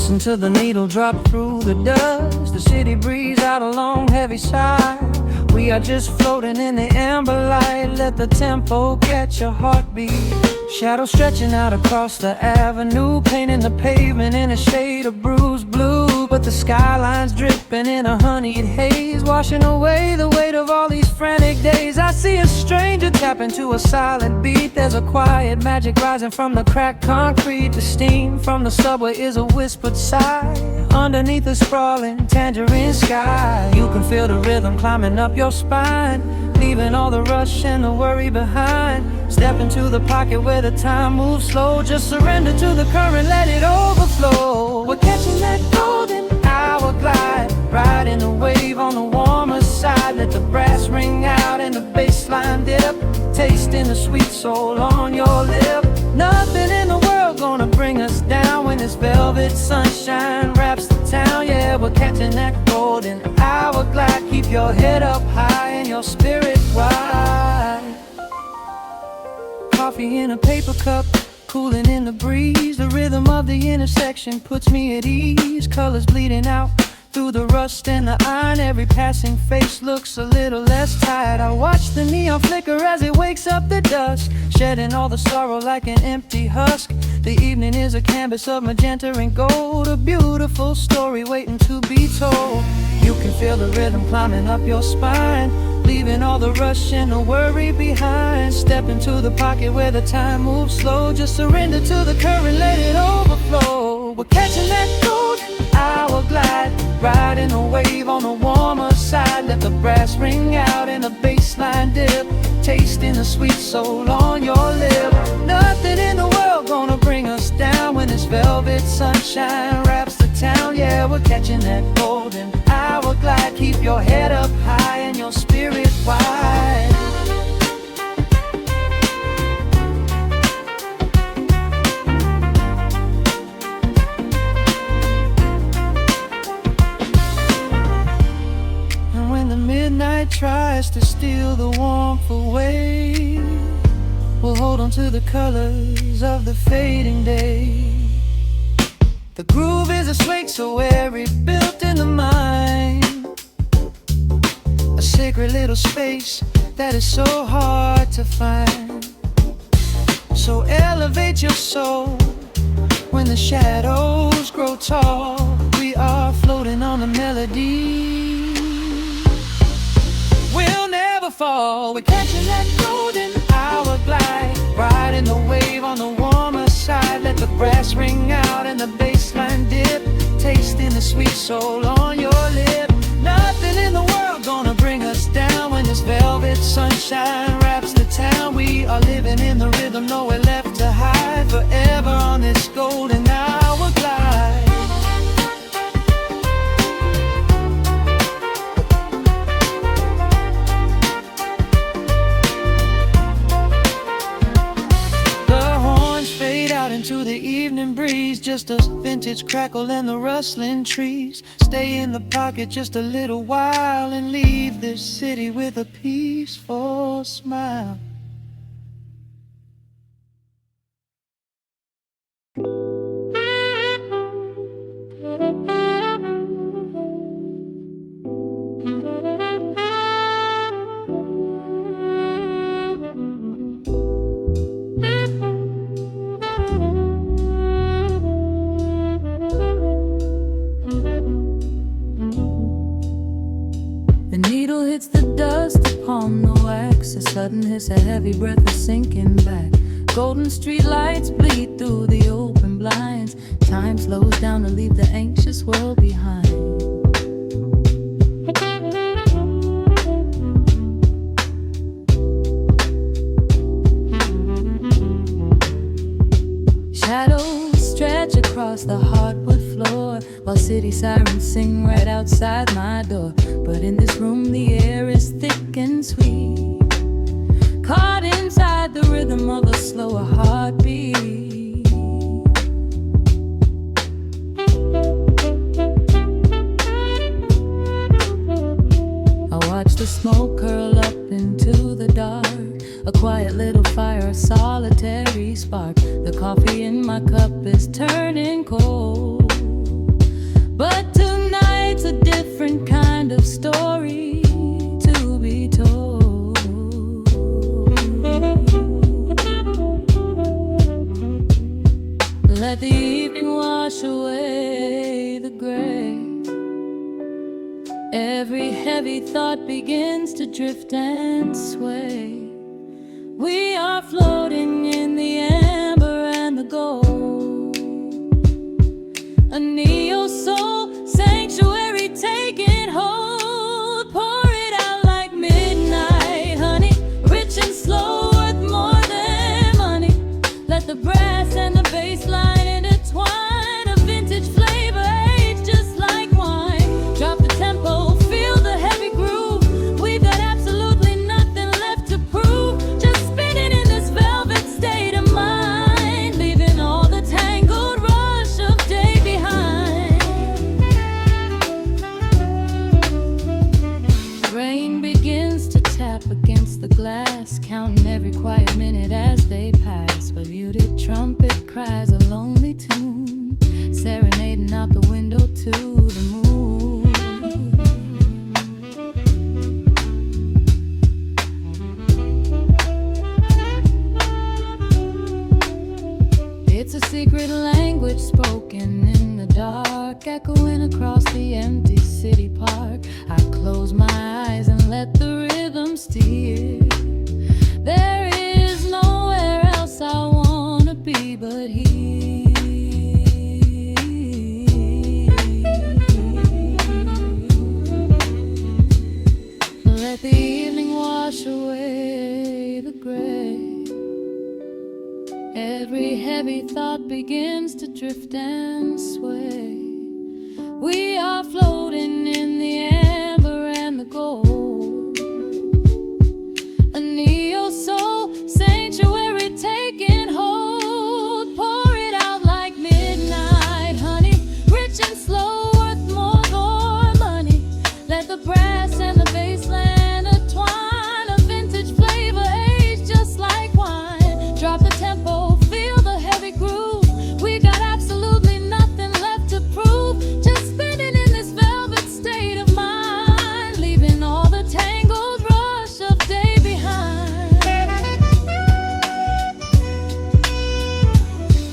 Listen to the needle drop through the dust. The city breeze out a long heavy sigh. We are just floating in the amber light. Let the tempo catch your heartbeat. Shadows stretching out across the avenue, painting the pavement in a shade of bruised blue. But the skyline's dripping in a honeyed haze, washing away the weight of all these frantic days. I see a stranger tap into a silent beat. There's a quiet magic rising from the cracked concrete. The steam from the subway is a whispered sigh underneath the sprawling tangerine sky. You can feel the rhythm climbing up your spine, leaving all the rush and the worry behind. Step into the pocket where the time moves slow. Just surrender to the current, let it overflow. We're catching that golden hour glide, riding the wave on the warmer side. Let the brass ring out and the bass line dip, tasting the sweet soul on your lip. Nothing in the world gonna bring us down when this velvet sunshine wraps the town. Yeah, we're catching that golden hour glide. Keep your head up high and your spirit wide. Coffee in a paper cup, cooling in the breeze. The rhythm of the intersection puts me at ease. Colors bleeding out through the rust and the iron. Every passing face looks a little less tired. I watch the neon flicker as it wakes up the dusk, shedding all the sorrow like an empty husk. The evening is a canvas of magenta and gold, a beautiful story waiting to be told. You can feel the rhythm climbing up your spine, leaving all the rush and the worry behind. Step into the pocket where the time moves slow. Just surrender to the current, let it overflow. We're catching that golden hour glide, riding a wave on the warmer side. Let the brass ring out and the bass line dip, tasting the sweet soul on your lip. Nothing in the world gonna bring us down when this velvet sunshine wraps the town. Yeah, we're catching that golden hour glide. Keep your head up high and your spirit wide. And when the midnight tries to steal the warmth away, we'll hold on to the colors of the fading day. The groove is a swing so airy, built in the mind, a sacred little space that is so hard to find. So elevate your soul when the shadows grow tall. We are floating on a melody, we'll never fall. We're catching that golden hour glide, riding the wave on the warmer side. Let the brass ring out and the bass line dip, tasting the sweet soul on your lip. Nothing in the world gonna bring us down when this velvet sunshine wraps the town. We are living in the rhythm, nowhere left to hide, forever on this golden hour glide. Into the evening breeze, just a vintage crackle and the rustling trees. Stay in the pocket just a little while and leave this city with a peaceful smile. Hits the dust upon the wax, a sudden hiss, a heavy breath, a sinking back. Golden street lights bleed through the open blinds. Time slows down to leave the anxious world behind. Shadows stretch across the hardwood floor, while city sirens sing right outside my door. But in this room the air is thick and sweet, caught inside the rhythm of a slower heartbeat. I watch the smoke curl up into the dark, a quiet little fire, a solitary spark. The coffee in my cup is turning cold. heavy thought begins to drift and sway. We are floating in the amber and the gold, a neo-soul sanctuary taking hold. Pour it out like midnight honey, rich and slow, worth more than money. Let the brass and the bass line intertwine, a vintage flavor aged just like wine. Drop the tempo, feel the heavy groove. We've got absolutely nothing left to prove, just spinning in this velvet state of mind, leaving all the tangled rush of day behind. Rain begins to tap against the glass, counting every quiet minute as they pass. A muted trumpet cries a lonely tune, serenading out the window to the moon. It's a secret language spoken in the dark, echoing across the empty city park. I close my eyes and let the rhythm steer. There is nowhere else I wanna be but here. Let the evening wash away the gray. Every heavy thought begins to drift and sway. We are floating in the amber and the gold, a neo-soul sanctuary taking hold. Pour it out like midnight honey, rich and slow, worth more than money. Let the brass and the bass line intertwine, a vintage flavor aged just like wine. Drop the tempo, feel the heavy groove. We got absolutely nothing left to prove, just spinning in this velvet state of mind, leaving all the tangled rush of day behind.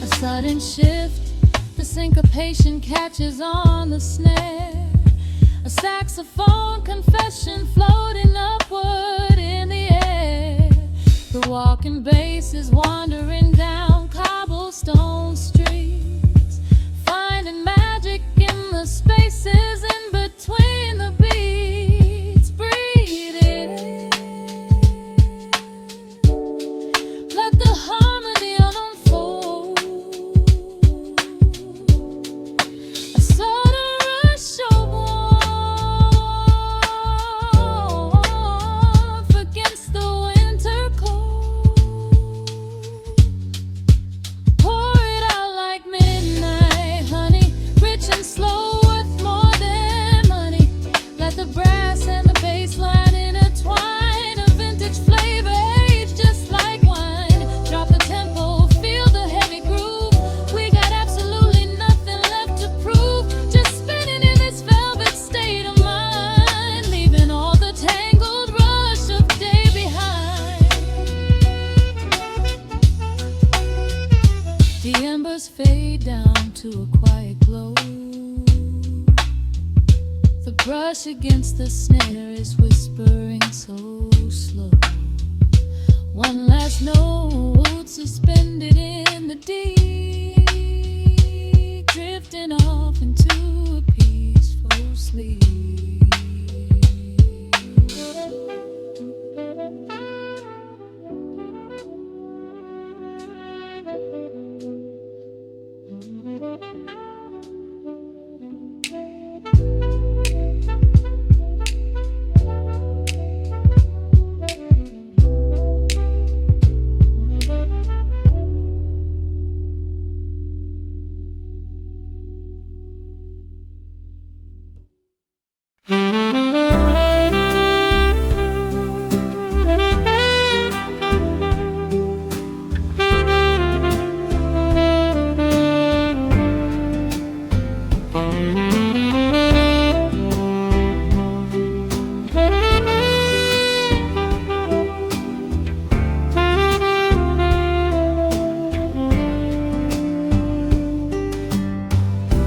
A sudden shift, the syncopation catches on the snare. A saxophone confession floating upward in the air. The walking bass is wandering down cobblestone streets, finding magic in the spaces in between the beats. Breathe it in, let the harmony unfold. A sudden rush of warmth against the winter cold. Pour it out like midnight honey, rich and slow, worth more than money. Let the brass and the bass line intertwine, a vintage flavor aged just like wine. Drop the tempo, feel the heavy groove. We got absolutely nothing left to prove, just spinning in this velvet state of mind, leaving all the tangled rush of day behind. The embers fade down to a quiet glow. The brush against the snare is whispering so slow. One last note suspended in the deep, drifting off into a peaceful sleep.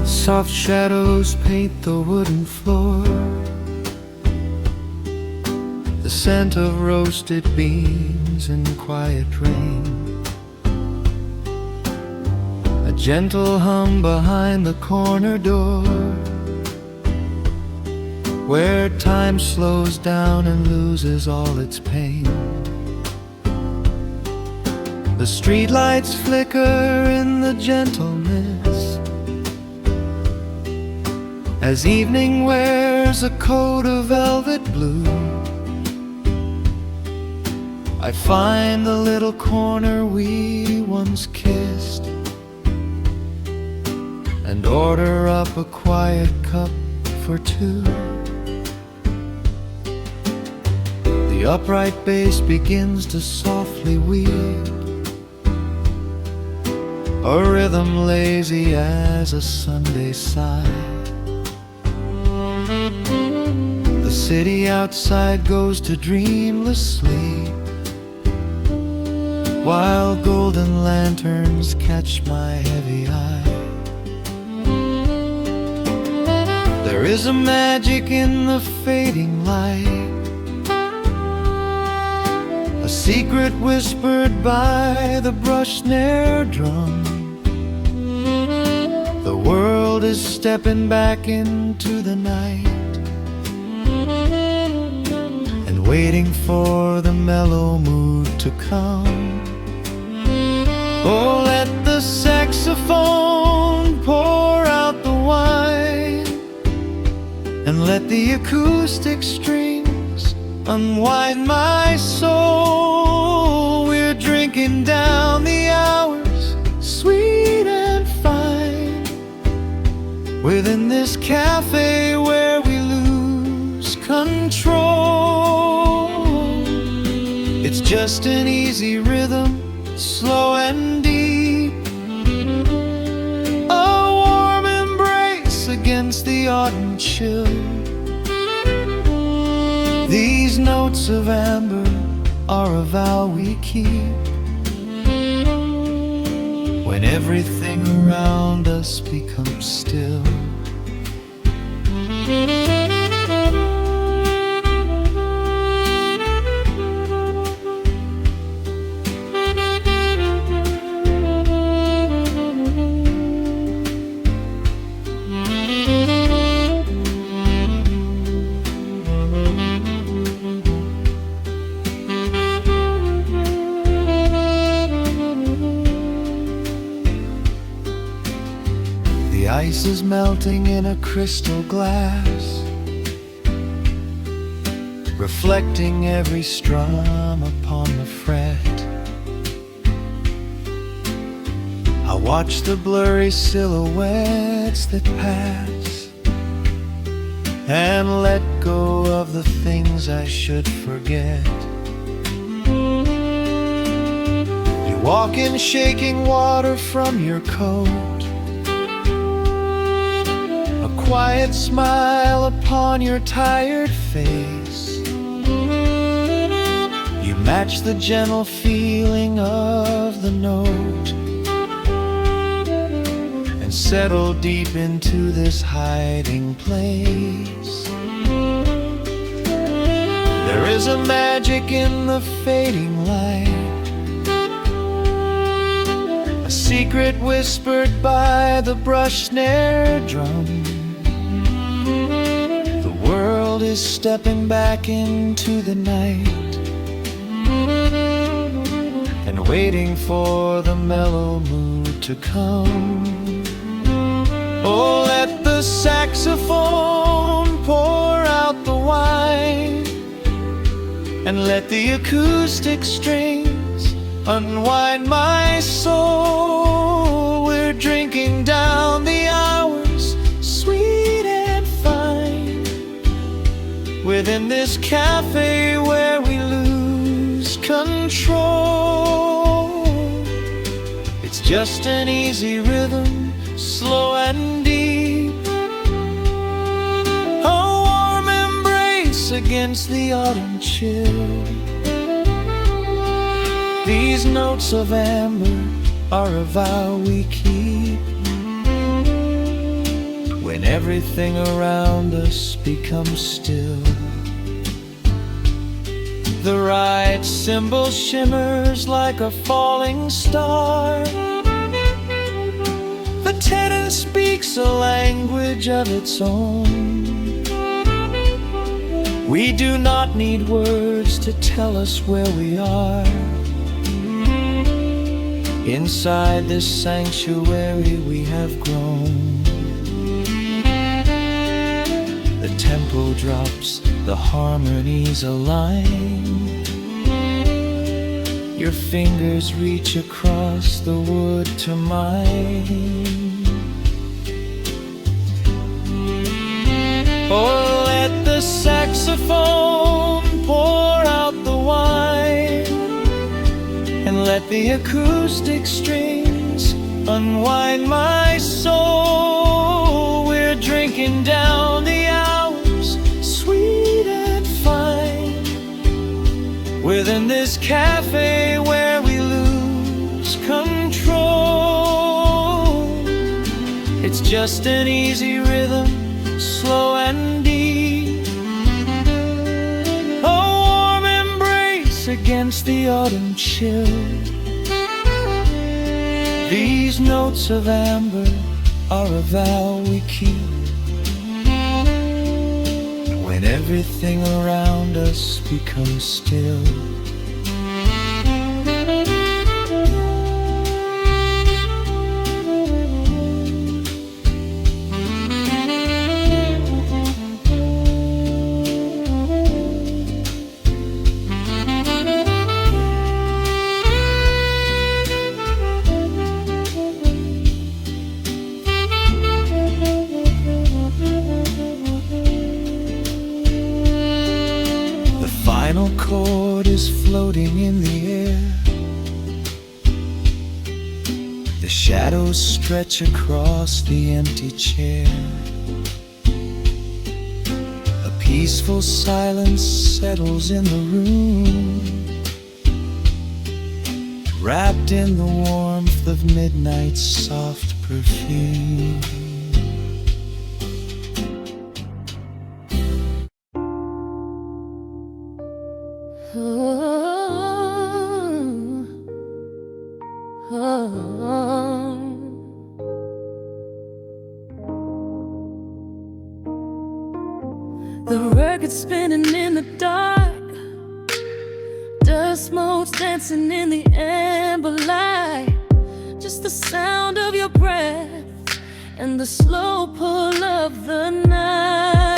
Soft shadows paint the wooden floor. scent of roasted beans and quiet rain, a gentle hum behind the corner door, where time slows down and loses all its pain. The streetlights flicker in the gentle mist, as evening wears a coat of velvet blue. I find the little corner we once kissed, and order up a quiet cup for two. The upright bass begins to softly weave, a rhythm lazy as a Sunday sigh. The city outside goes to dreamless sleep, while golden lanterns catch my heavy eye. There is a magic in the fading light, a secret whispered by the brush snare drum. The world is stepping back into the night, and waiting for the mellow mood to come. Oh, let the saxophone pour out the wine, and let the acoustic strings unwind my soul. We're drinking down the hours, sweet and fine, within this cafe where we lose control. It's just an easy rhythm, slow and deep, a warm embrace against the autumn chill. These notes of amber are a vow we keep, when everything around us becomes still. The ice is melting in a crystal glass, reflecting every strum upon the fret. I watch the blurry silhouettes that pass, and let go of the things I should forget. You walk in shaking water from your coat, quiet smile upon your tired face. You match the gentle feeling of the note, and settle deep into this hiding place. There is a magic in the fading light, a secret whispered by the brush snare drum. The world is stepping back into the night, and waiting for the mellow mood to come. Oh, let the saxophone pour out the wine, and let the acoustic strings unwind my soul. We're drinking down the hours, sweet and fine, within this cafe where we lose control. It's just an easy rhythm, slow and deep, a warm embrace against the autumn chill. These notes of amber are a vow we keep, when everything around us becomes still. The right cymbal shimmers like a falling star. The tenor speaks a language of its own. We do not need words to tell us where we are. Inside this sanctuary we have grown. The tempo drops, the harmonies align. Your fingers reach across the wood to mine. Oh, let the saxophone pour out the wine, and let the acoustic strings unwind my soul. We're drinking down the hours, sweet and fine, within this cafe where we lose control. It's just an easy rhythm, slow and deep, a warm embrace against the autumn chill. These notes of amber are a vow we keep when everything around us becomes still. The final chord is floating in the air. The shadows stretch across the empty chair. A peaceful silence settles in the room, wrapped in the warmth of midnight's soft perfume. The record spinning in the dark, dust motes dancing in the amber light. Just the sound of your breath and the slow pull of the night.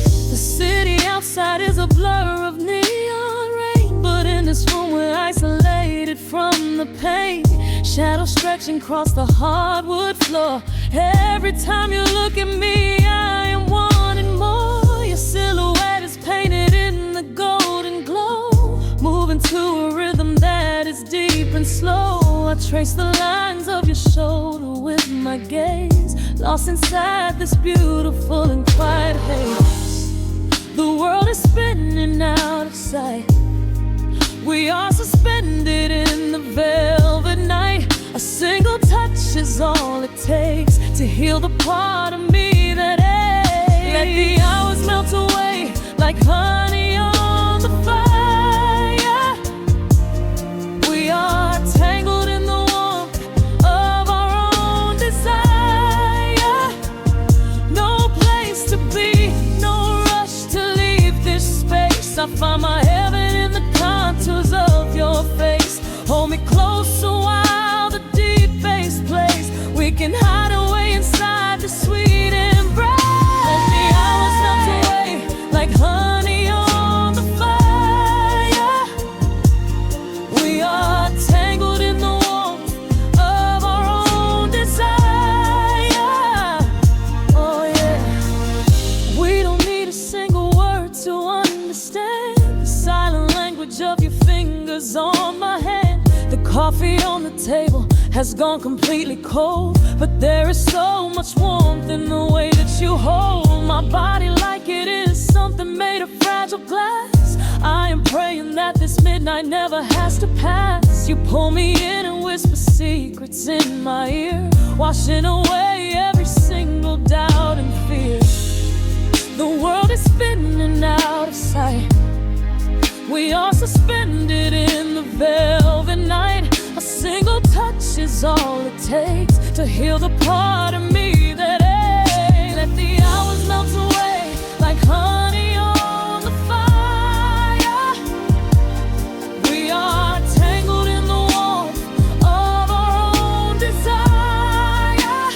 The city outside is a blur of neon rain, but in this room we're isolated from the pain. Shadows stretching across the hardwood floor. Every time you look at me, I am wanting more. Your silhouette is painted in the golden glow, moving to a rhythm that is deep and slow. I trace the lines of your shoulder with my gaze, lost inside this beautiful and quiet haze. The world is spinning out of sight. We are suspended in the velvet night. A single touch is all it takes to heal the part of me that aches. Let the hours melt away like honey on the fire. We are tangled in the warmth of our own desire. No place to be, no rush to leave this space. I find my heaven in the contours of your face. Hold me closer while the deep bass plays. We can hide away inside the sweet embrace. Let the hours melt away like honey on the fire. We are tangled in the warmth of our own desire. Oh yeah. We don't need a single word to understand the silent language of your fingers on my hand. The coffee on the table has gone completely cold, but there is so much warmth in the way that you hold my body like it is something made of fragile glass. I am praying that this midnight never has to pass. You pull me in and whisper secrets in my ear, washing away every single doubt and fear. The world is spinning out of sight. We are suspended in the velvet night. A single touch is all it takes to heal the part of me that aches. Let the hours melt away like honey on the fire. We are tangled in the warmth of our own desire.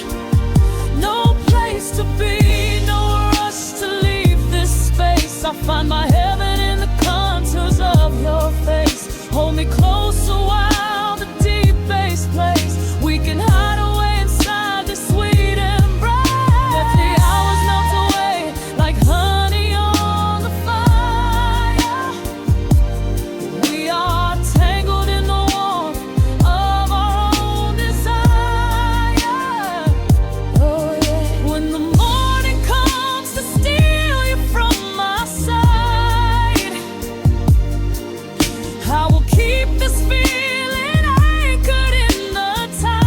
No place to be, no rush to leave this space. I find my heaven in the contours of your face. Hold me closer while the deep bass plays. We can hide away inside this sweet embrace. Let the hours melt away like honey on the fire. We are tangled in the warmth of our own desire. Oh yeah. When the morning comes to steal you from my side, I will keep this feeling anchored in the tide.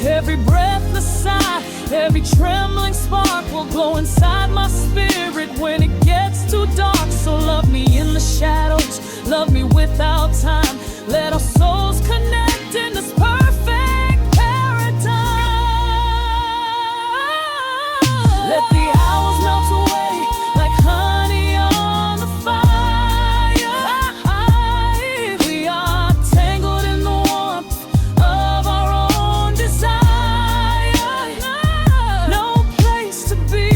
Every breathless sigh, every trembling spark will glow inside my spirit when it gets too dark. So love me in the shadows, love me without time. Let our souls connect in this perfect paradise. Let the hours melt away like honey on the fire. We are tangled in the warmth of our own desire. No place to be,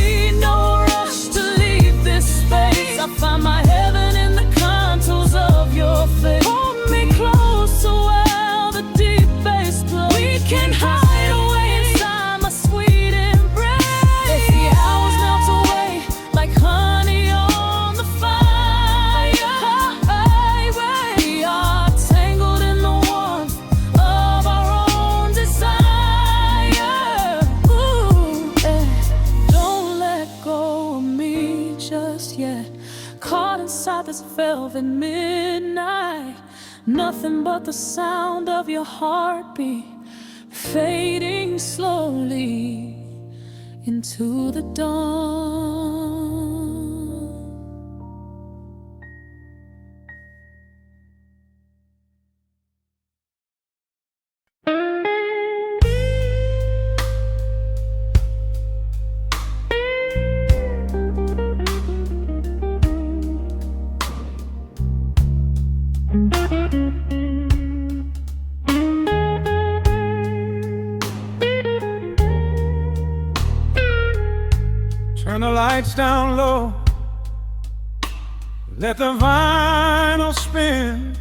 no rush to leave this space. I find my heaven in the contours of your face. Hold me closer while the deep bass plays. We can hide away inside my sweet embrace. Let the hours melt away like honey on the fire. We are tangled in the warmth of our own desire. Ooh, eh. Don't let go of me just yet. Caught inside this velvet midnight. Nothing but the sound of your heartbeat fading slowly into the dawn. Turn the lights down low, let the vinyl spin.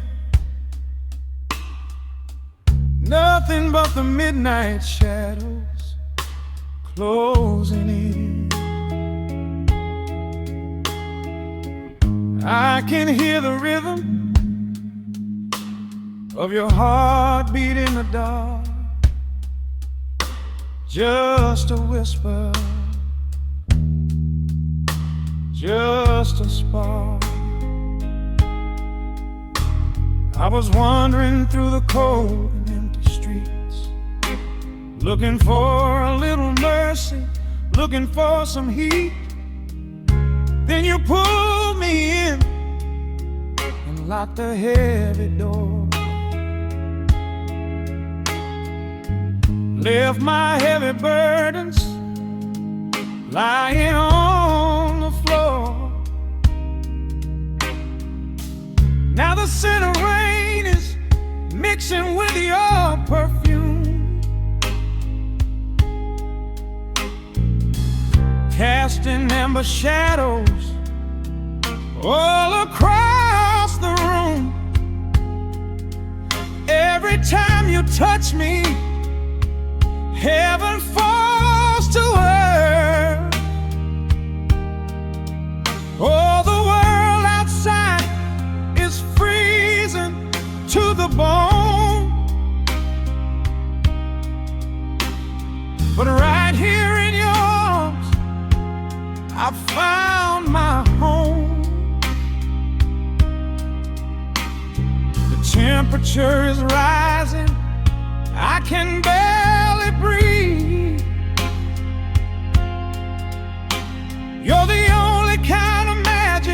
Nothing but the midnight shadows closing in. I can hear the rhythm of your heartbeat in the dark, just a whisper, just a spark. I was wandering through the cold and empty streets, looking for a little mercy, looking for some heat. Then you pulled me in and locked the heavy door, left my heavy burdens lying on the floor. Now the scent of rain is mixing with your perfume, casting amber shadows all across the room. Every time you touch me, heaven falls to earth. Oh, the world outside is freezing to the bone, but right here in your arms I found my home. The temperature is rising, I can barely breathe. You're the only kind of magic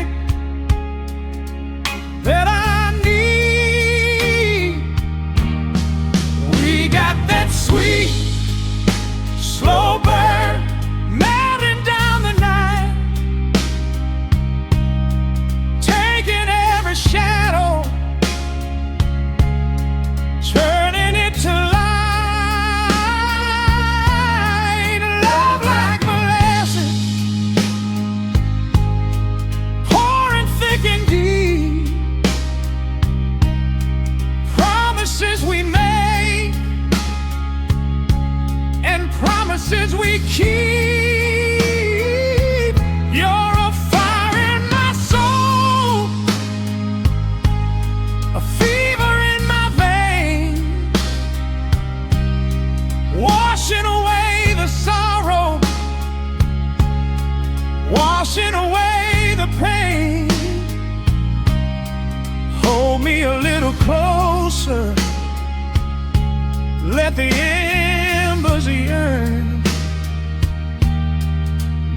let the embers yearn.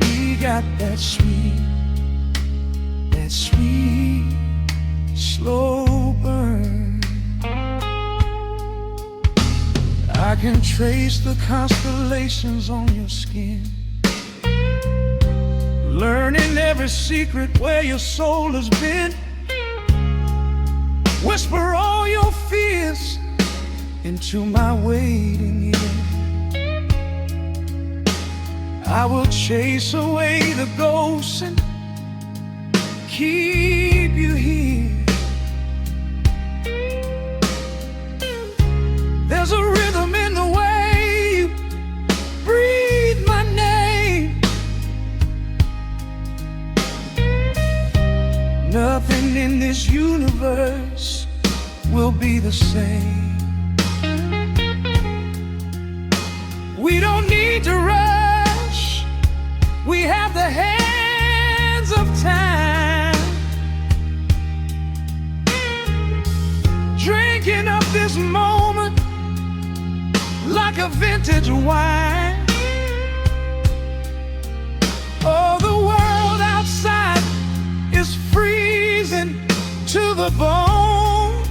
We got that sweet slow burn. I can trace the constellations on your skin, learning every secret where your soul has been. Whisper all your fears into my waiting ear. I will chase away the ghosts and keep you here. There's a rhythm in the way you breathe my name. Nothing in this universe will be the same. We don't need to rush. We have the hands of time, drinking up this moment like a vintage wine. Oh, the world outside is freezing to the bone,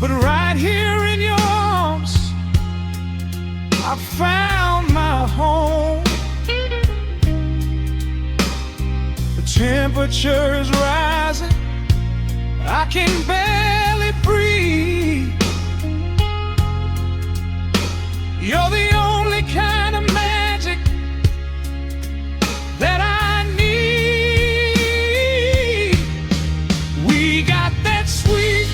but right here in your arms I found my home. The temperature is rising, I can barely breathe. You're the only kind of magic that I need. We got that sweet,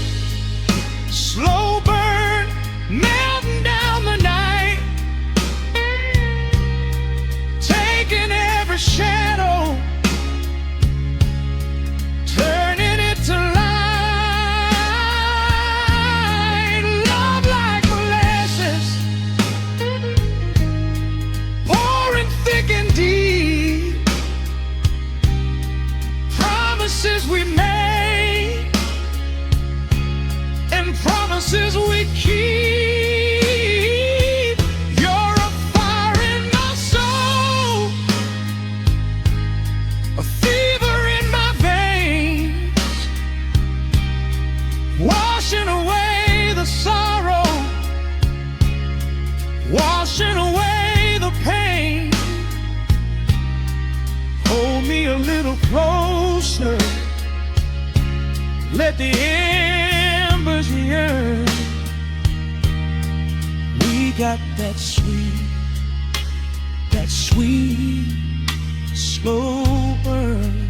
slow burn melting down the night, taking every shadow, turning it to light. Love like molasses, pouring thick and deep. Promises we made and promises we keep. You're a fire in my soul, a fever in my veins, washing away the sorrow, washing away the pain. Hold me a little closer, let the embers yearn. We got that sweet, slow burn.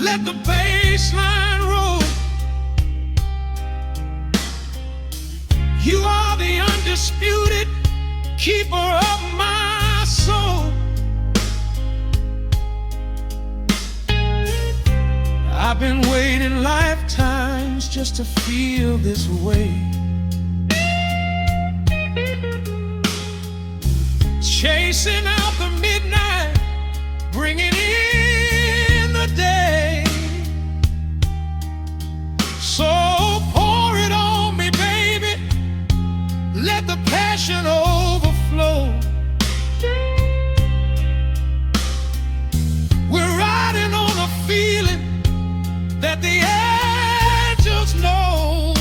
Let the bass line roll. You are the undisputed keeper of my soul. I've been waiting lifetimes just to feel this way, chasing out the midnight, bringing in the day. So pour it on me, baby, let the passion overflow. We're riding on a feeling that the angels know.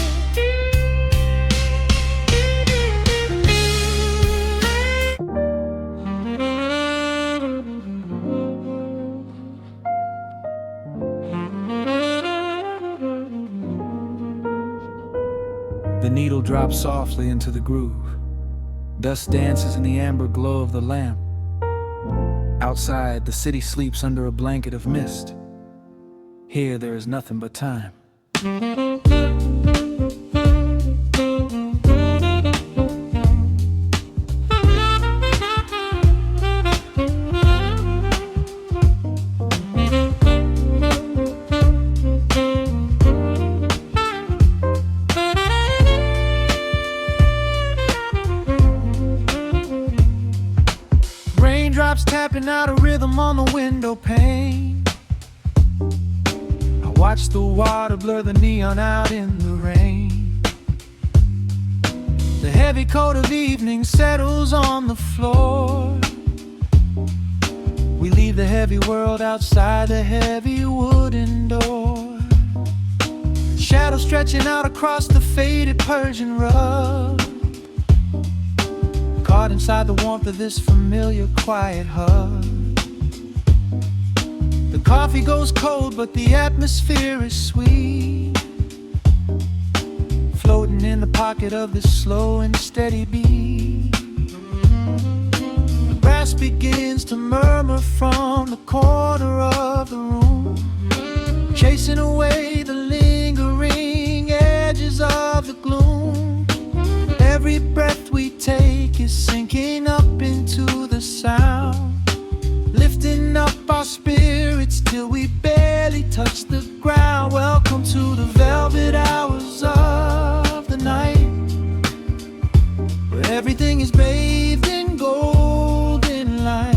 The needle drops softly into the groove. Dust dances in the amber glow of the lamp. Outside, the city sleeps under a blanket of mist. Here, there is nothing but time. rapping out a rhythm on the window pane. I watch the water blur the neon out in the rain. The heavy coat of evening settles on the floor. We leave the heavy world outside the heavy wooden door. Shadows stretching out across the faded Persian rug, caught inside the warmth of this familiar quiet hug. The coffee goes cold, but the atmosphere is sweet, floating in the pocket of this slow and steady beat. The brass begins to murmur from the corner of the room, chasing away the lingering edges of the gloom. Every breath we take is sinking up into the sound, lifting up our spirits till we barely touch the ground. Welcome to the velvet hours of the night, where everything is bathed in golden light.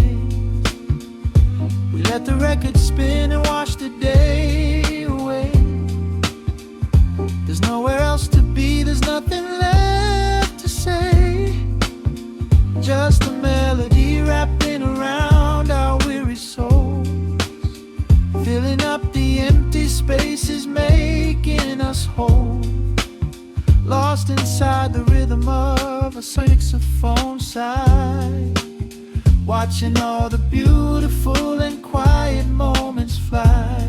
We let the record spin and wash the day away. There's nowhere else to be, there's nothing left to say. Just a melody wrapping around our weary souls, filling up the empty spaces, making us whole. Lost inside the rhythm of a saxophone sigh, watching all the beautiful and quiet moments fly.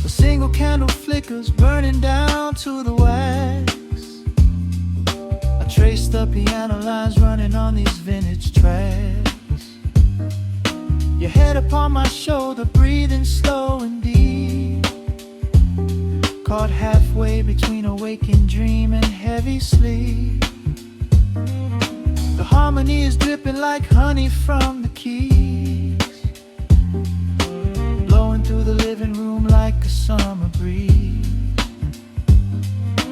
A single candle flickers, burning down to the wax. I trace the piano lines running on these vintage tracks. Your head upon my shoulder, breathing slow and deep, caught halfway between a waking dream and heavy sleep. The harmony is dripping like honey from the keys, blowing through the living room like a summer breeze.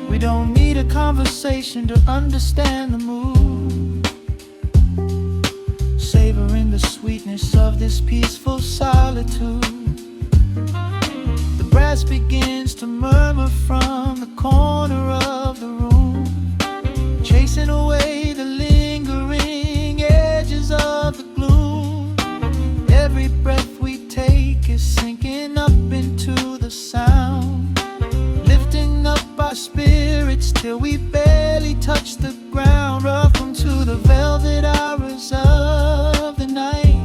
We don't need a conversation to understand the mood, savoring the sweetness of this peaceful solitude. The brass begins to murmur from the corner of the room, chasing away the lingering edges of the gloom. Every breath we take is sinking up into the sound, lifting up our spirits till we barely touch the ground. Welcome to the velvet hours of the night,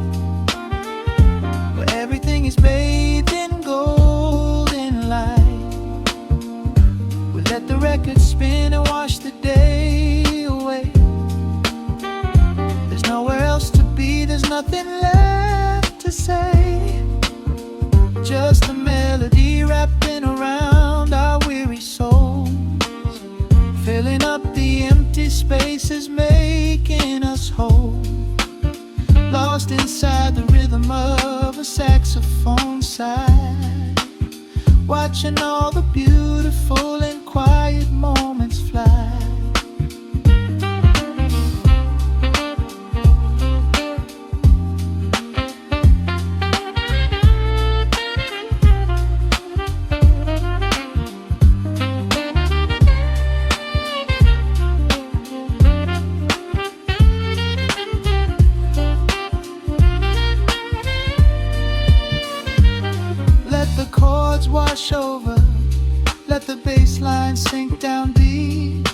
where everything is bathed in golden light. We let the record spin and wash the day away. There's nowhere else to be, there's nothing left to say. Just a melody wrapping around our weary souls, filling up the empty spaces, making us whole. Lost inside the rhythm of a saxophone sigh, watching all the beautiful and quiet moments fly. Wash over, let the bass line sink down deep.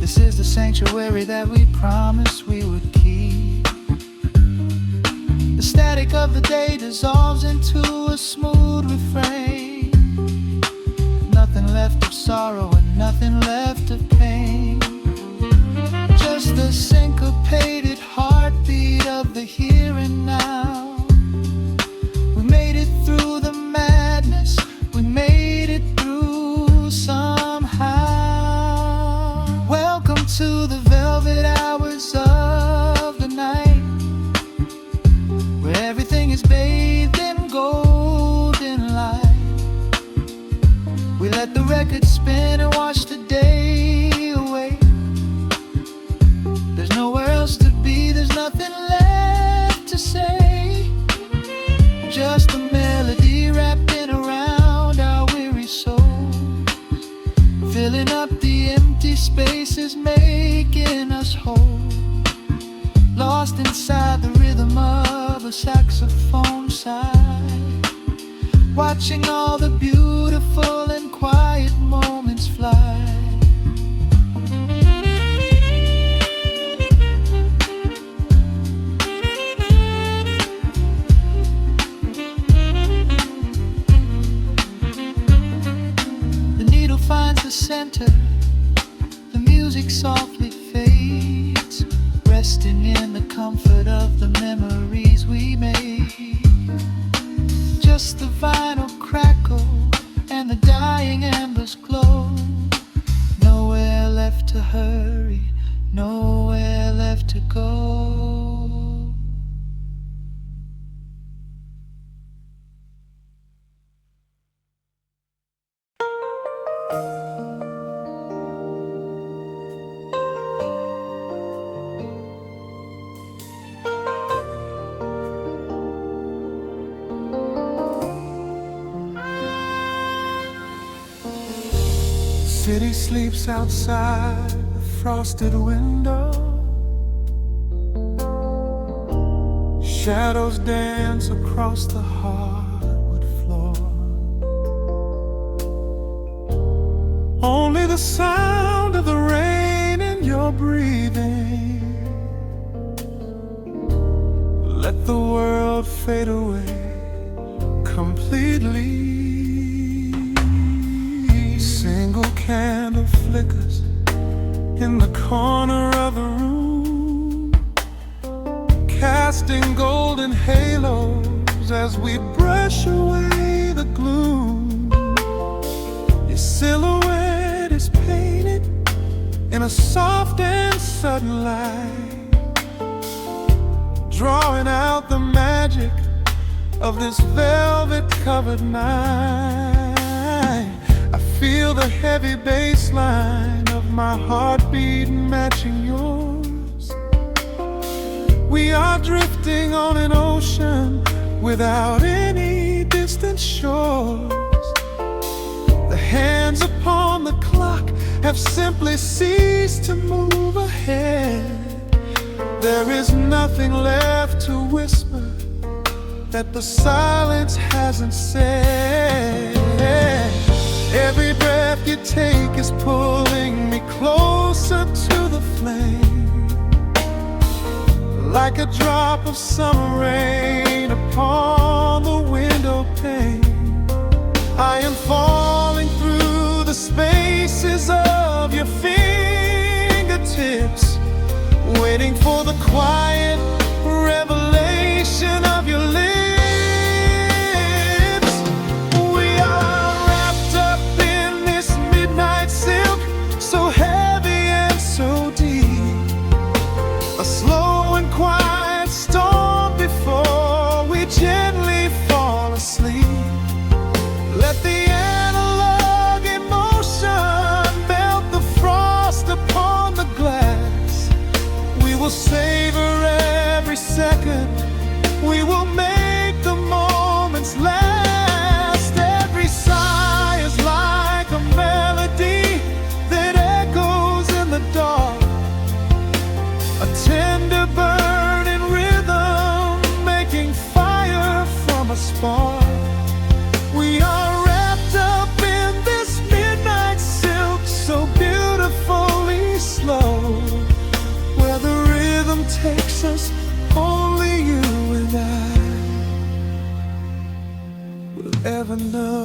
This is the sanctuary that we promised we would keep. The static of the day dissolves into a smooth refrain. Nothing left of sorrow and nothing left of pain, just the syncopated heartbeat of the here and now. We made it through the madness, we made it through somehow. Welcome to the velvet hours of the night, where everything is bathed in golden the record spin and watch the day away. There's nowhere else to be, there's nothing left to say. Just a melody wrapping around our weary souls, filling up the empty spaces, making us whole. Lost inside the rhythm of a saxophone sigh, watching all the beautiful and quiet moments fly. The needle finds the center, the music softly fades, resting in the comfort of the memories we made. Just the vinyl crackle and the dying embers glow. Nowhere left to hurry, nowhere left to go. City sleeps outside the frosted window. Shadows dance across the hardwood floor. Only the sound of the rain in your breathing. Let the world fade away completely. Single candle flickers in the corner of the room, casting golden halos as we brush away the gloom. Your silhouette is painted in a soft and sudden light, drawing out the magic of this velvet-covered night. I feel the heavy bass line of my heartbeat matching yours. We are drifting on an ocean without any distant shores. The hands upon the clock have simply ceased to move ahead. There is nothing left to whisper that the silence hasn't said. Every breath you take is pulling me closer to the flame, like a drop of summer rain upon the window pane. I am falling through the spaces of your fingertips, waiting for the quiet revelation of your lips. Savor every second, we will make the moments last. Every sigh is like a melody that echoes in the dark, a tender burning rhythm making fire from a spark. We are wrapped up in this midnight silk, so beautifully slow, where the rhythm takes us, only you and I will ever know.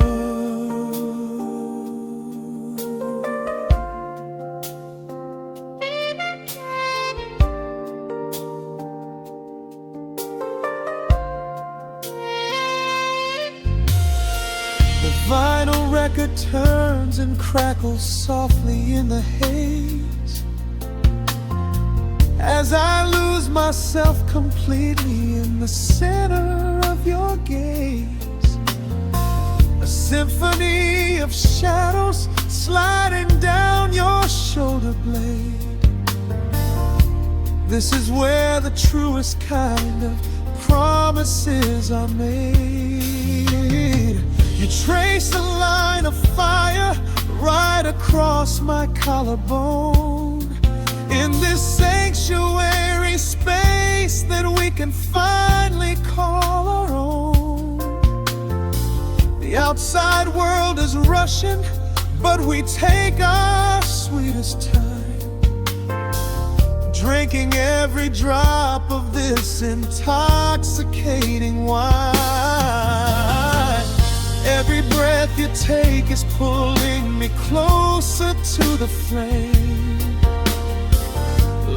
The vinyl record turns and crackles softly in the haze, as I lose myself completely in the center of your gaze. A symphony of shadows sliding down your shoulder blade. This is where the truest kind of promises are made. You trace a line of fire right across my collarbone. In this sanctuary space that we can finally call our own. The outside world is rushing, but we take our sweetest time, drinking every drop of this intoxicating wine. Every breath you take is pulling me closer to the flame,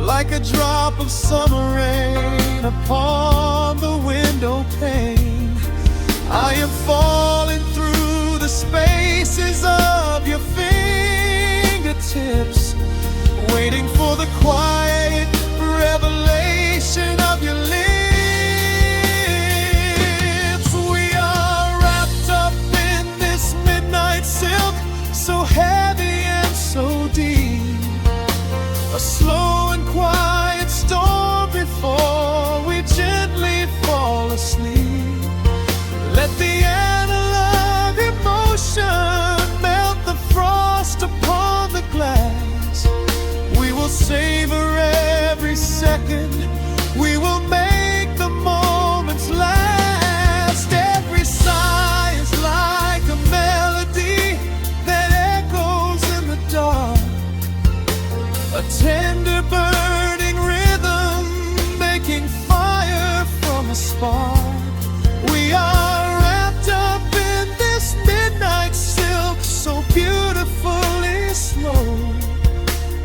like a drop of summer rain upon the window pane. I am falling through the spaces of your fingertips, waiting for the quiet revelation of your lips. We are wrapped up in this midnight silk, so heavy and so deep. A slow and quiet storm before we gently fall asleep. Let the analog emotion melt the frost upon the glass. We will savor every second. We will make the moments last. Every sigh is like a melody that echoes in the dark. A tender burning rhythm making fire from a spark. We are wrapped up in this midnight silk, so beautifully slow.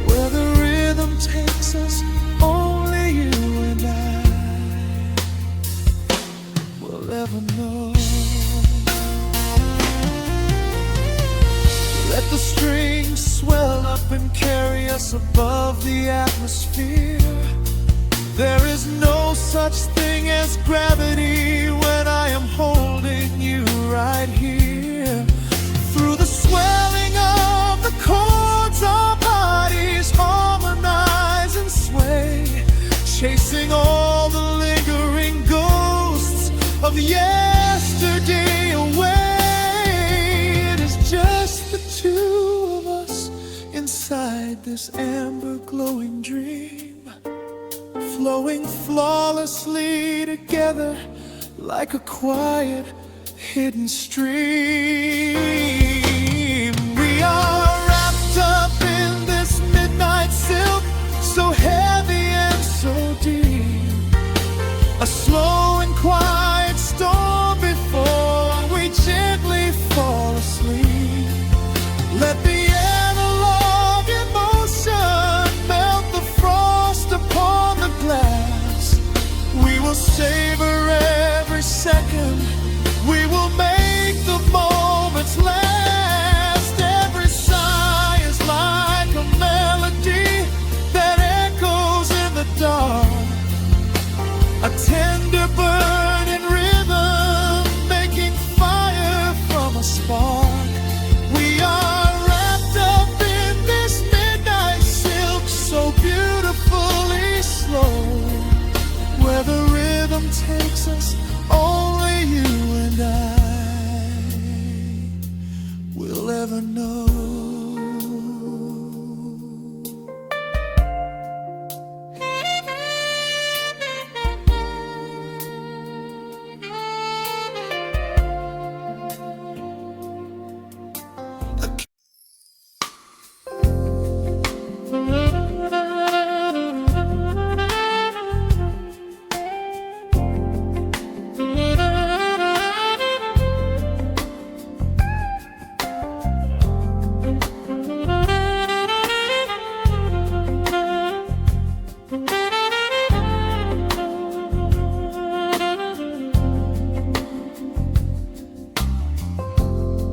Where the rhythm takes us, only you and I will ever know. Let the strings swell up and carry us above the atmosphere. There is no such thing as gravity when I am holding you right here. Through the swelling of the chords, our bodies harmonize and sway, chasing all the lingering ghosts of yesterday away. It is just the two of us inside this amber glowing dream, flowing flawlessly together like a quiet hidden stream. We are wrapped up in this midnight silk, so heavy and so deep. A slow and quiet storm before we gently fall asleep. Let the analog emotion melt the frost upon the glass. We will savor every second. We will make the moments last. Every sigh is like a melody that echoes in the dark. A tender burning rhythm making fire from a spark. We are wrapped up in this midnight silk, so beautifully slow. Where the rhythm takes us, only you and I will ever know.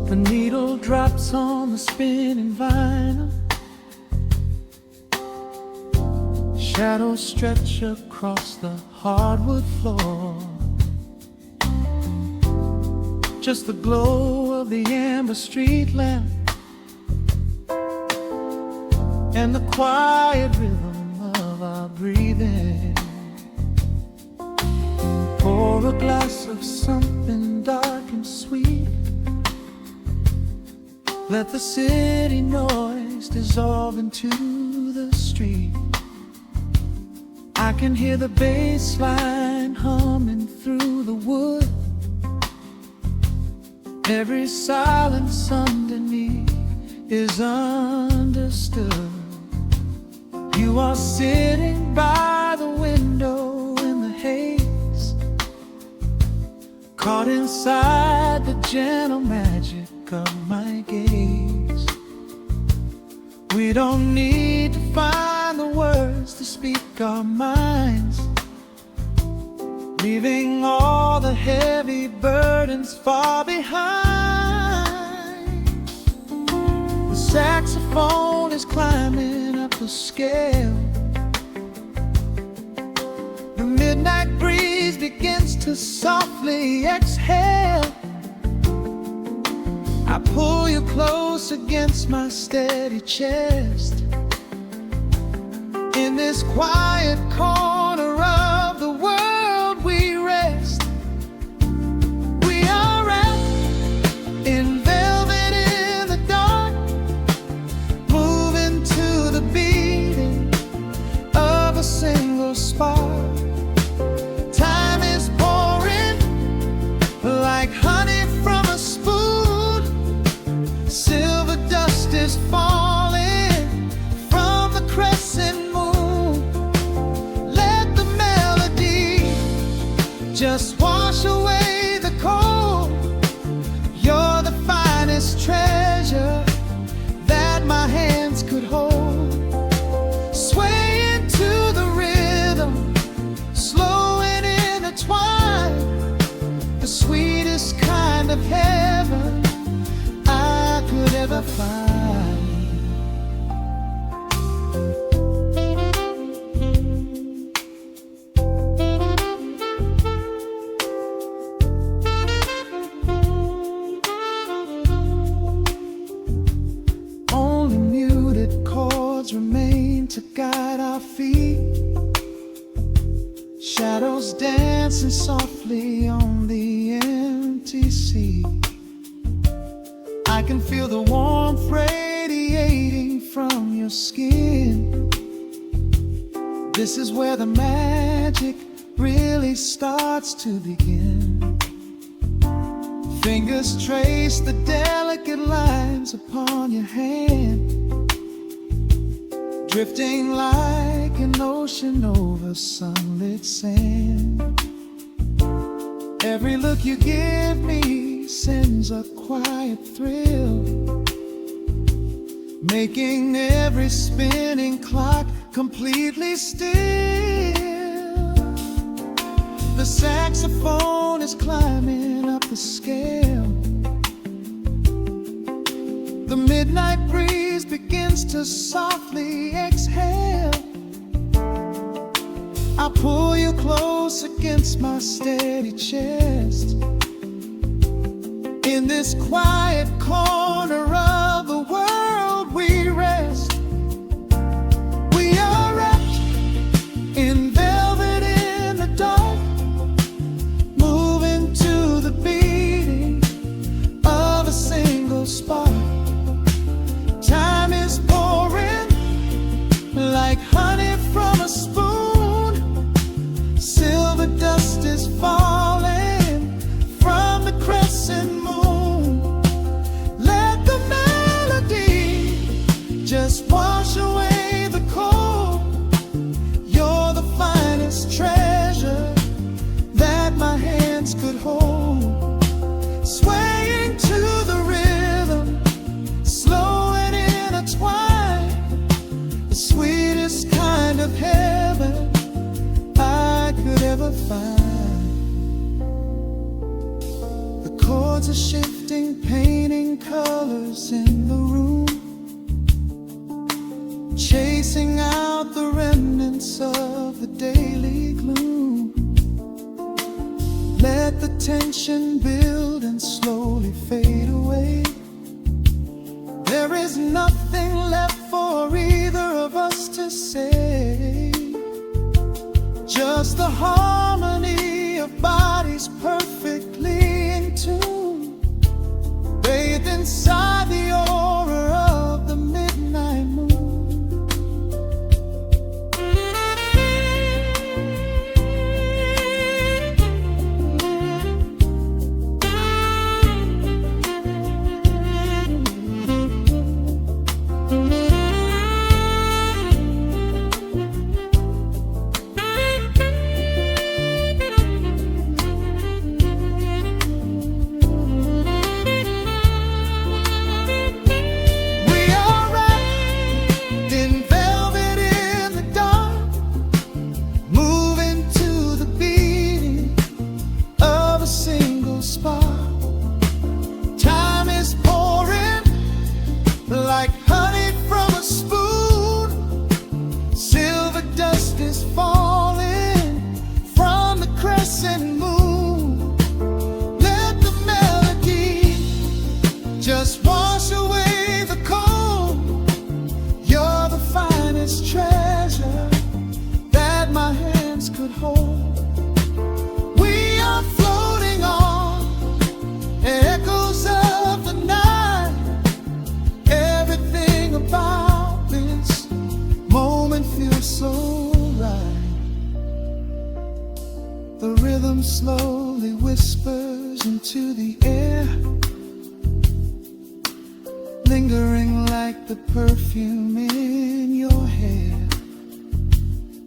The needle drops on the spinning vinyl. Shadows stretch across the hardwood floor. Just the glow of the amber street lamp and the quiet rhythm of our breathing. Pour a glass of something dark and sweet. Let the city noise dissolve into the street. I can hear the bass line humming through the wood. Every silence underneath is understood. You are sitting by the window in the haze, caught inside the gentle magic of my gaze. We don't need to find the words to speak our minds, leaving all the heavy burdens far behind. The saxophone is climbing up the scale. The midnight breeze begins to softly exhale. I pull you close against my steady chest. In this quiet corner of the world we rest. We are wrapped in velvet in the dark, moving to the beating of a single spark. Time is pouring like honey from a spoon. Silver dust is falling from the crescent moon. Let the melody just wash away the cold. You're the finest treasure that my hands could hold. Swaying to the rhythm, slow and intertwined, the sweetest kind of heaven I could ever find. Only muted chords remain to guide our feet. Shadows dancing softly on the empty sea. I can feel the warmth radiating from your skin. This is where the magic really starts to begin. Fingers trace the delicate lines upon your hand, drifting like an ocean over sunlit sand. Every look you give me sends a quiet thrill, making every spinning clock completely still. The saxophone is climbing up the scale. The midnight breeze begins to softly exhale. I pull you close against my steady chest. In this quiet corner of the world we rest. We are wrapped in velvet in the dark, moving to the beating of a single spark. Time is pouring like honey from a spoon. Silver dust is falling from the crescent moon. Let the melody just wash away the cold. You're the finest treasure that my hands could hold. Swaying to the rhythm, slow and intertwined, the sweetest kind of heaven I could ever find. The chords are shifting, painting colors in the room, chasing out the remnants of the daily gloom. Let the tension build and slowly fade away. is nothing left for either of us to say. Just the harmony of bodies perfectly in tune, bathed inside the aura of the midnight moon. Like honey from a spoon, silver dust is falling from the crescent moon. Let the melody just wash away the cold. You're the finest treasure that my hands could hold. We are floating on echoes of the night. About this moment feels so right. The rhythm slowly whispers into the air, lingering like the perfume in your hair.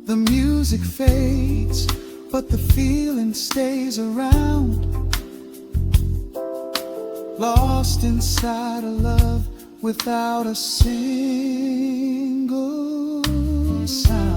The music fades, but the feeling stays around, lost inside a love without a single sound.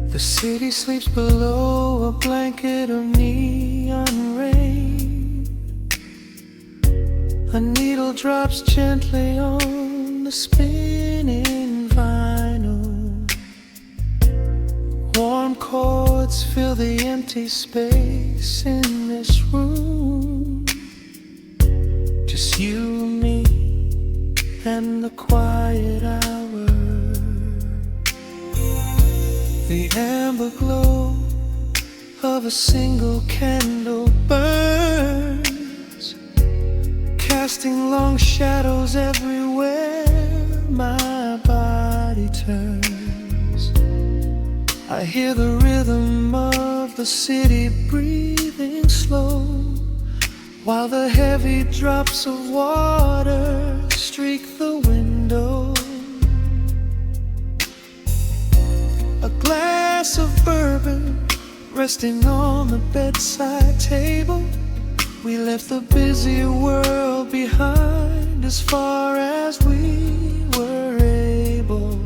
The city sleeps below a blanket of neon rain. A needle drops gently on the spinning vinyl. Warm chords fill the empty space in this room. Just you and me and the quiet hour. The amber glow of a single candle burns, casting long shadows everywhere my body turns. I hear the rhythm of the city breathing slow, while the heavy drops of water streak the window. A glass of bourbon resting on the bedside table. We left the busy world behind as far as we were able.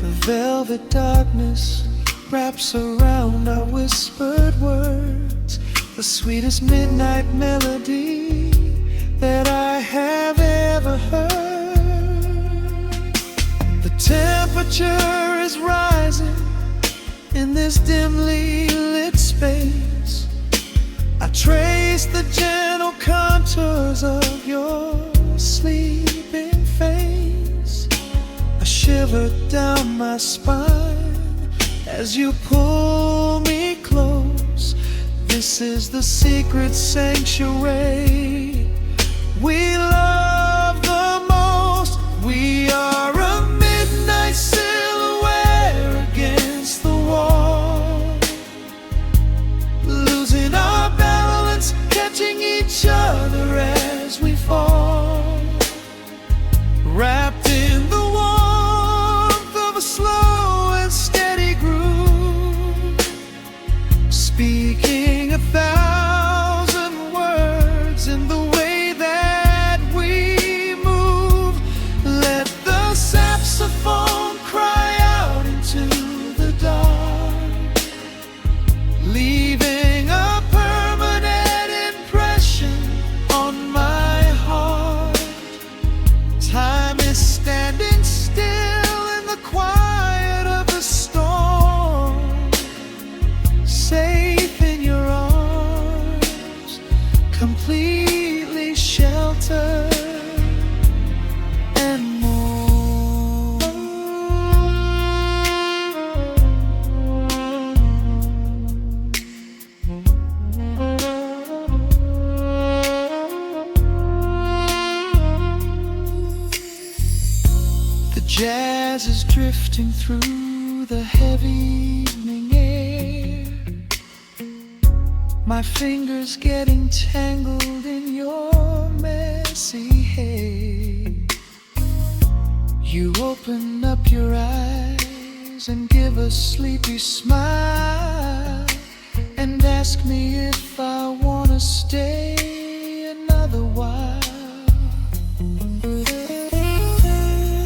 The velvet darkness wraps around our whispered words, the sweetest midnight melody that I have ever heard. The temperature is rising in this dimly lit space. I trace the gentle contours of your sleeping face. A shiver down my spine as you pull me close. This is the secret sanctuary we love the most. We are a midnight silhouette against the wall, losing our balance, catching each other as we fall, wrapped in the warmth of a speaking 1,000 words in the way that we move. Let the saxophone cry out into the dark, leaving a permanent impression on my heart. Time is standing still in the quiet of the storm, safe in your arms, completely sheltered and more. The jazz is drifting through the heavy evening air, my fingers getting tangled in your messy hair. You open up your eyes and give a sleepy smile, and ask me if I wanna stay another while.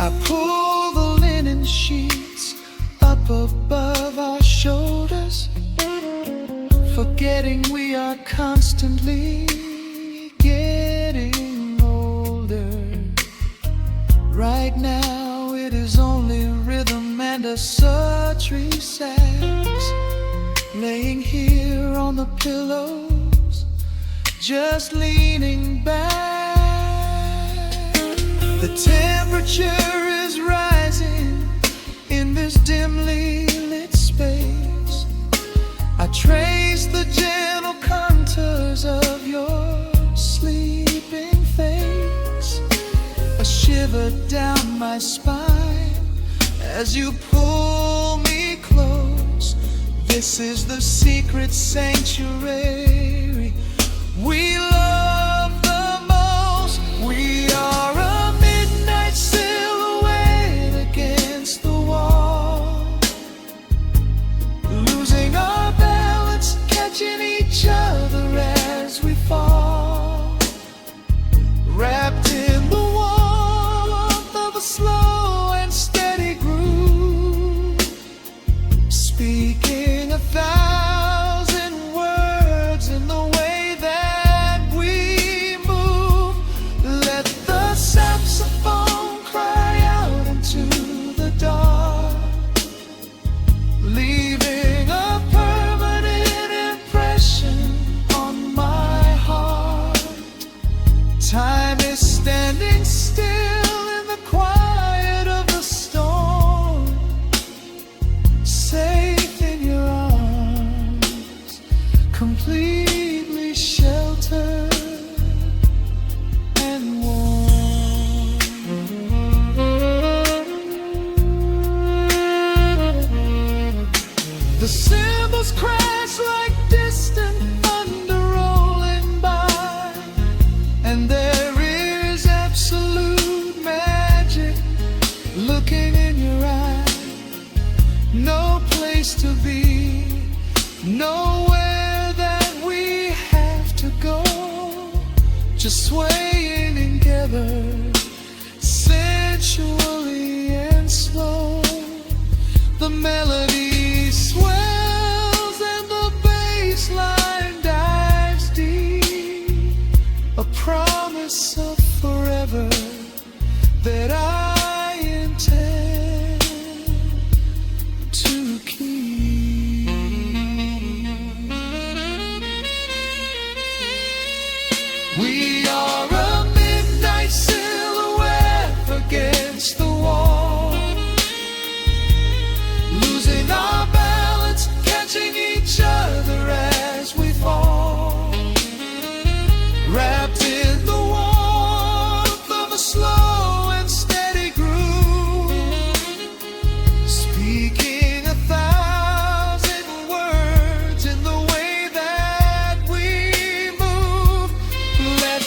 I pull the linen sheets up above our shoulders, forgetting we are constantly getting older. Right now it is only rhythm and a sultry sax, laying here on the pillows, just leaning back. The temperature is rising in this dimly lit space. I trace the gentle contours of your sleeping face, a shiver down my spine as you pull me close. This is the secret sanctuary we love the most. We are a midnight silhouette against the wall, losing our balance, catching each other as we fall, wrapped in the warmth of a slow and steady groove, speaking 1,000 words in the way that we move. Let the saxophone cry out into the dark, leaving a permanent impression on my heart. Time is standing still in the quiet of the storm, safe in your arms, completely sheltered and warm. The cymbals crash like distant thunder rolling by, and there is absolute magic looking in your eye. No place to be, nowhere that we have to go, just swaying together, sensually and slow. The melody swells and the bass line dives deep, a promise of forever that I intend to keep. We are a midnight silhouette against the wall, losing our balance, catching each other as we fall, wrapped in the warmth of a slow and steady groove, speaking 1,000 words in the way that we move. Let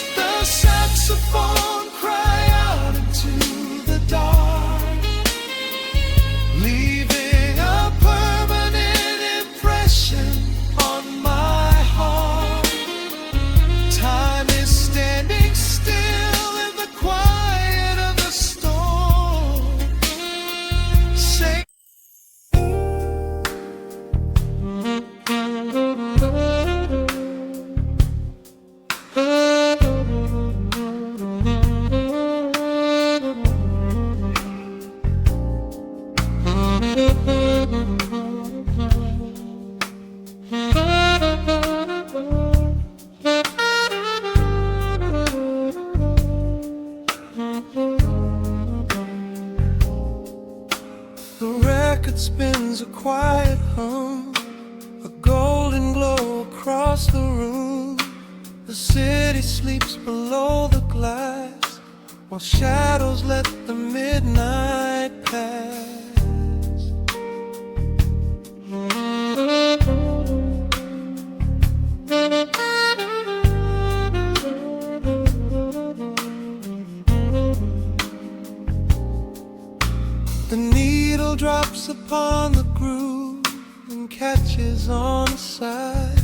across the room. The city sleeps below the glass, while shadows let the midnight pass. The needle drops upon the groove and catches on the side.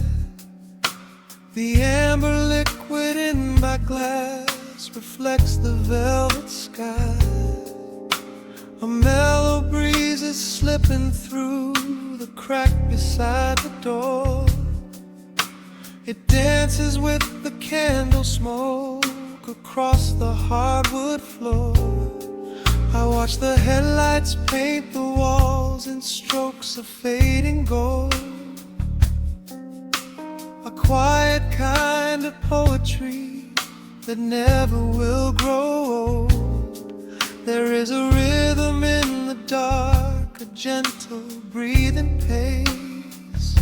The amber liquid in my glass reflects the velvet sky. A mellow breeze is slipping through the crack beside the door. It dances with the candle smoke across the hardwood floor. I watch the headlights paint the walls in strokes of fading gold. A quiet kind of poetry that never will grow old. There is a rhythm in the dark, a gentle breathing pace,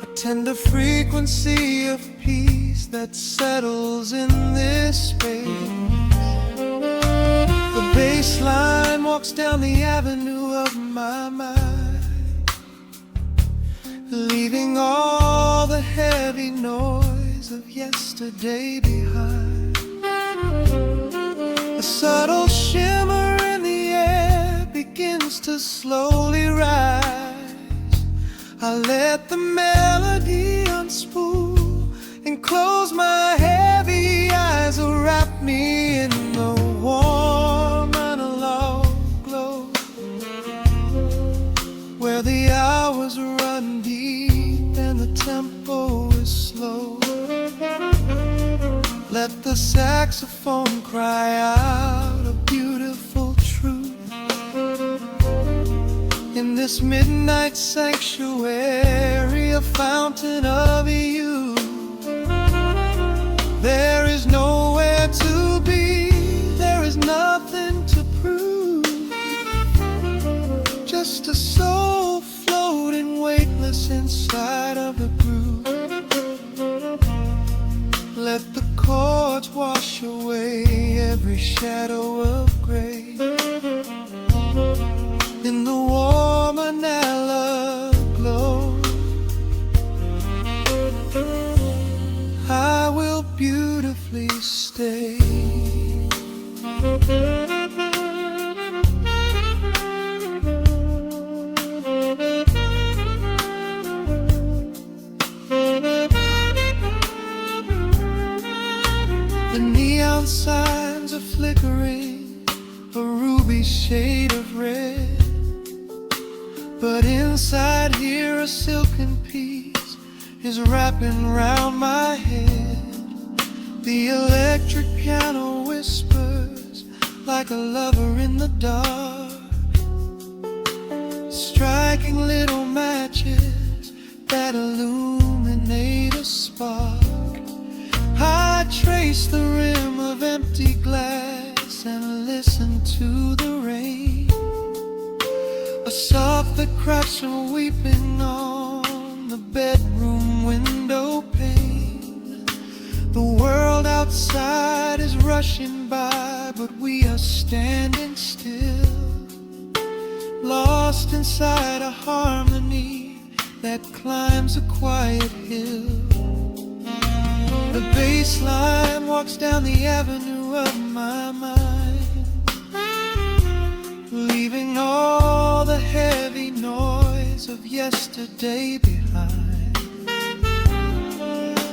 a tender frequency of peace that settles in this space. The bass line walks down the avenue of my mind, leaving all the heavy noise of yesterday behind. A subtle shimmer in the air begins to slowly rise. I let the melody unspool and close my heavy eyes, will wrap me in the warm analog glow, where the hours run deep and the tempo is slow. Let the saxophone cry out a beautiful truth in this midnight sanctuary, a fountain of youth. There is nowhere to be, there is nothing to prove, just a soul floating weightless inside of the groove. Let the chords wash away every shadow of gray. In the warm analog glow, I will beautifully stay. The neon signs are flickering, a ruby shade of red, but inside here a silken peace is wrapping round my head. The electric piano whispers like a lover in the dark, striking little matches that illuminate a spark. I trace the rim of empty glass and listen to the rain, a soft that cracks from weeping on the bedroom window pane. The world outside is rushing by, but we are standing still, lost inside a harmony that climbs a quiet hill. The bass line walks down the avenue of my mind, leaving all the heavy noise of yesterday behind.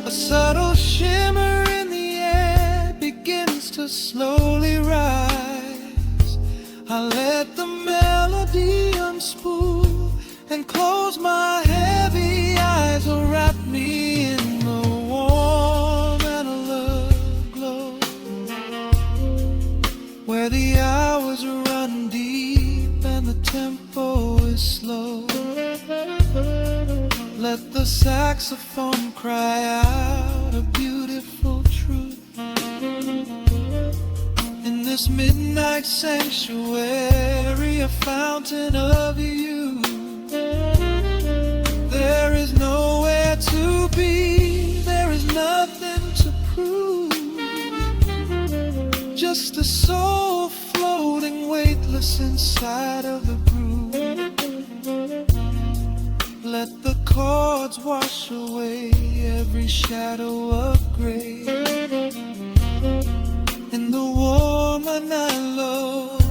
A subtle shimmer in the air begins to slowly rise. I let the melody unspool and close my heavy eyes, will wrap me in the warm analog glow, where the hours run deep and the tempo is slow. Let the saxophone cry out a beautiful truth in this midnight sanctuary, a fountain of youth. There is nowhere to be, Just a soul floating weightless inside of the groove. Let the chords wash away every shadow of gray. In the woman I love,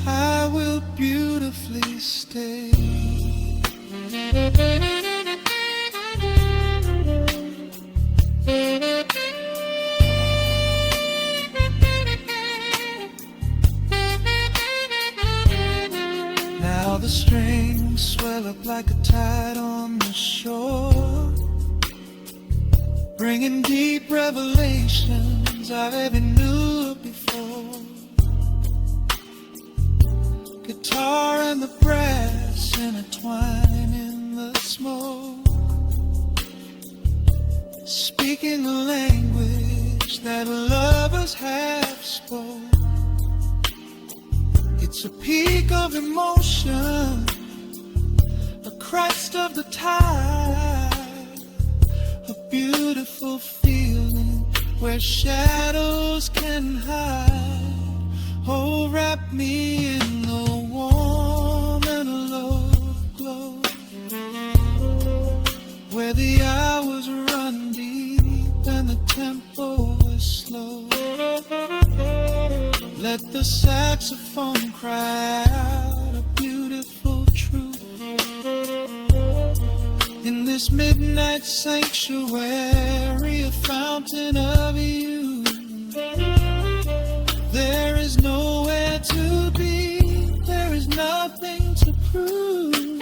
I will beautifully stay. Now the strings swell up like a tide on the shore, bringing deep revelations I've ever knew before. Guitar and the brass intertwine in the smoke, speaking a language that lovers have spoke. It's a peak of emotion, a crest of the tide, a beautiful feeling where shadows can hide. Oh, wrap me in the warm and love glow, where the hours run deep and the tempo is slow. Let the saxophone cry out a beautiful truth. In this midnight sanctuary, a fountain of youth. There is nowhere to be, there is nothing to prove.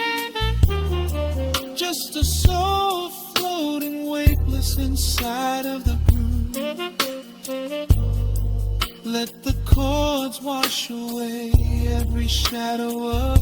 Just a soul floating weightless inside of the groove. Let the chords wash away every shadow of